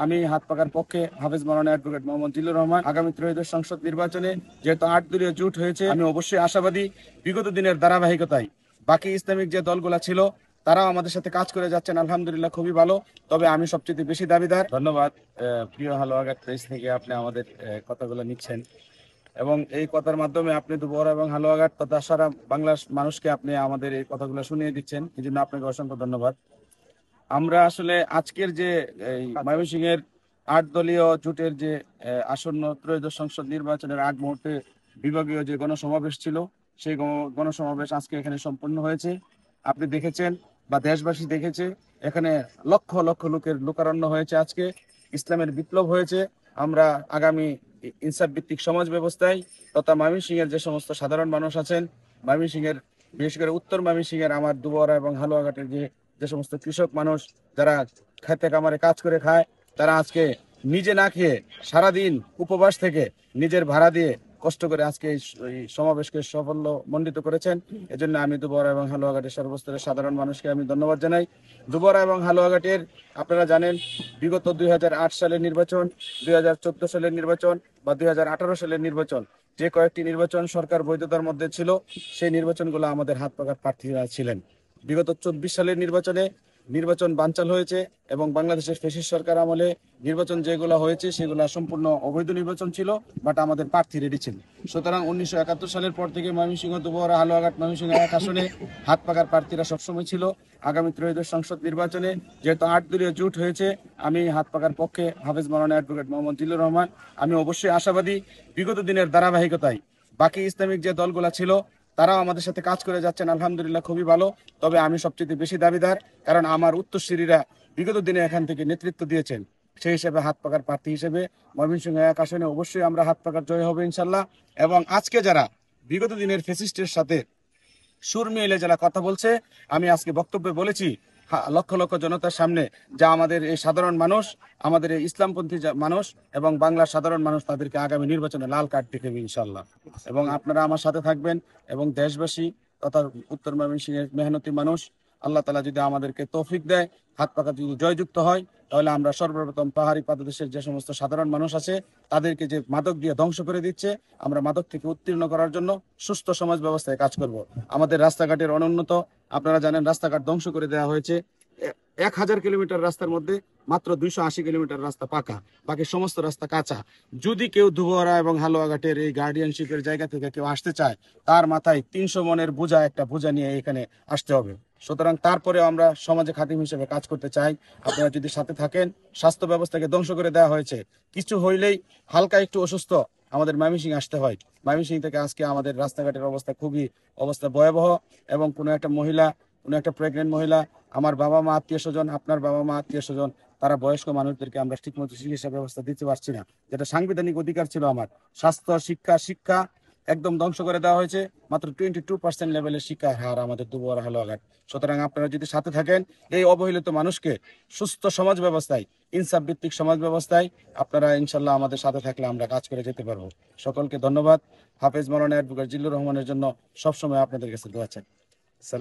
আমি হাত পাকার পক্ষে হাফেজ মাওলানা অ্যাডভোকেট মোহাম্মদ জিল্লুর রহমান। আগামী ত্রয়োদশ সংসদ নির্বাচনে যেহেতু 8 দলীয় জোট হয়েছে, আমি অবশ্যই আশাবাদী বিগত দিনের ধারাবাহিকতায় বাকি ইসলামিক যে দলগুলা ছিল তারাও আমাদের সাথে কাজ করে যাচ্ছেন, আলহামদুলিল্লাহ খুবই ভালো। তবে আমি সবচেয়ে বেশি দাবিদার। ধন্যবাদ প্রিয় হালুয়াঘাট প্রেস থেকে আপনি আমাদের কথাগুলো নিচ্ছেন এবং এই কথার মাধ্যমে আপনি দুবহরা এবং হালুয়াঘাট তথা সারা বাংলার মানুষকে আপনি আমাদের এই কথাগুলো শুনিয়ে দিচ্ছেন, এই জন্য আপনাকে অসংখ্য ধন্যবাদ। আমরা আসলে আজকের যে ময়মনসিংহের 8 দলীয় জোটের যে আসন্ন ত্রয়োদশ সংসদ নির্বাচনের আগ মুহূর্তে বিভাগীয় যে গণসমাবেশ ছিল, সেই গণসমাবেশ আজকে এখানে সম্পন্ন হয়েছে। আপনি দেখেছেন বা দেশবাসী দেখেছে, এখানে লক্ষ লক্ষ লোকের লোকারণ্য হয়েছে। আজকে ইসলামের বিপ্লব হয়েছে। আমরা আগামী ইনসাফ ভিত্তিক সমাজ ব্যবস্থায় তথা ময়মনসিংহের যে সমস্ত সাধারণ মানুষ আছেন, ময়মনসিংহের বিশেষ করে উত্তর ময়মনসিংহের আমার দুবহরা এবং হালুয়াঘাটের যে সমস্ত কৃষক মানুষ যারা খেতে কামারে কাজ করে খায়, তারা আজকে নিজে না খেয়ে সারাদিন উপবাস থেকে নিজের ভাড়া দিয়ে কষ্ট করে আজকে এই সমাবেশকে সাফল্য মণ্ডিত করেছেন। এজন্য আমি দুবহরা এবং হালুয়াঘাটের সর্বস্তরের সাধারণ মানুষকে আমি ধন্যবাদ জানাই। দুবহরা এবং হালুয়াঘাটের আপনারা জানেন বিগত 2008 সালের নির্বাচন, 2014 সালের নির্বাচন বা 2018 সালের নির্বাচন, যে কয়েকটি নির্বাচন সরকার বৈধতার মধ্যে ছিল, সেই নির্বাচনগুলো আমাদের হাত পাকার প্রার্থীরা ছিলেন। বিগত 24 সালের নির্বাচন বানচাল হয়েছে এবং বাংলাদেশের ফ্যাসিস্ট সরকার আমলে নির্বাচন যেগুলো হয়েছে সেগুলো সম্পূর্ণ অবৈধ নির্বাচন ছিল, বাট আমাদের প্রার্থী রেডি ছিল। সুতরাং 1971 সালের পর থেকে ময়মনসিংহ, দুবহরা, হালুয়াঘাট, ময়মনসিংহ এক আসনে হাত পাকার প্রার্থীরা সবসময় ছিল। আগামী ত্রয়োদশ সংসদ নির্বাচনে যেহেতু 8 দলীয় জোট হয়েছে, আমি হাত পাকার পক্ষে হাফেজ মাওলানা অ্যাডভোকেট মোহাম্মদ জিল্লুর রহমান। আমি অবশ্যই আশাবাদী বিগত দিনের ধারাবাহিকতায় বাকি ইসলামিক যে দলগুলা ছিল তারাও আমাদের সাথে কাজ করে যাচ্ছেন, আলহামদুলিল্লাহ খুবই ভালো। তবে আমি সবচেয়ে বেশি দাবিদার, কারণ আমার উত্তরসূরিরা বিগত দিনে এখান থেকে নেতৃত্ব দিয়েছেন। সেই হিসেবে হাত পাকার প্রার্থী হিসেবে ময়মনসিংহ এক আসনে অবশ্যই আমরা হাত পাকার জয় হবে ইনশাল্লাহ। এবং আজকে যারা বিগত দিনের ফ্যাসিস্টের সাথে সুর মিলে যারা কথা বলছে, আমি আজকে বক্তব্যে বলেছি লক্ষ লক্ষ জনতার সামনে, যা আমাদের এই সাধারণ মানুষ, আমাদের এই ইসলামপন্থী মানুষ এবং বাংলার সাধারণ মানুষ তাদেরকে আগামী নির্বাচনে লাল কার্ড দেখাবে ইনশাল্লাহ। এবং আপনারা আমার সাথে থাকবেন এবং দেশবাসী তথা উত্তর ময়মনসিংহের মেহনতি মানুষ, আল্লাহ তাআলা যদি আমাদেরকে তৌফিক দেয়, হাত পাকা যদি জয়যুক্ত হয়, তাহলে আমরা সর্বপ্রথম পাহাড়ি পাদদেশের যে সমস্ত সাধারণ মানুষ আছে তাদেরকে যে মাদক দিয়ে ধ্বংস করে দিচ্ছে, আমরা মাদক থেকে উত্তীর্ণ করার জন্য সুস্থ সমাজ ব্যবস্থায় কাজ করব। আমাদের রাস্তাঘাটের অনুন্নত, আপনারা জানেন রাস্তাঘাট ধ্বংস করে দেওয়া হয়েছে। 1000 কিলোমিটার রাস্তার মধ্যে মাত্র 280 কিলোমিটার রাস্তা পাকা, বাকি সমস্ত রাস্তা কাঁচা। যদি কেউ দুবহরা এবং হালুয়াঘাটের এই গার্ডিয়ানশিপের জায়গা থেকে কেউ আসতে চায়, তার মাথায় 300 মনের একটা বোঝা নিয়ে এখানে আসতে হবে। সুতরাং তারপরে আমরা সমাজে খাদিম হিসেবে কাজ করতে চাই। আপনারা যদি সাথে থাকেন, স্বাস্থ্য ব্যবস্থাকে ধ্বংস করে দেওয়া হয়েছে। কিছু হইলেই হালকা একটু অসুস্থ আমাদের ময়মনসিংহ আসতে হয়। ময়মনসিংহ থেকে আজকে আমাদের রাস্তাঘাটের অবস্থা ভয়াবহ। এবং কোনো একটা প্রেগনেন্ট মহিলা, আমার বাবা মা আত্মীয় স্বজন, আপনার বাবা মা আত্মীয় স্বজন, তারা বয়স্ক মানুষদেরকে আমরা ঠিকমতো চিকিৎসা ব্যবস্থা দিতে পারছি না, যেটা সাংবিধানিক অধিকার ছিল আমার। স্বাস্থ্য, শিক্ষা একদম ধ্বংস করে দেওয়া হয়েছে। মাত্র 22% লেভেলের শিক্ষার হার আমাদের দুবহরা হালুয়াঘাট। সুতরাং আপনারা যদি সাথে থাকেন, এই অবহেলিত মানুষকে সুস্থ সমাজ ব্যবস্থায়, ইনসাফ ভিত্তিক সমাজ ব্যবস্থায় আপনারা ইনশাল্লাহ আমাদের সাথে থাকলে আমরা কাজ করে যেতে পারবো। সকলকে ধন্যবাদ। হাফেজ মাওলানা অ্যাডভোকেট জিল্লুর রহমানের জন্য সবসময় আপনাদের কাছে দোয়া চাই।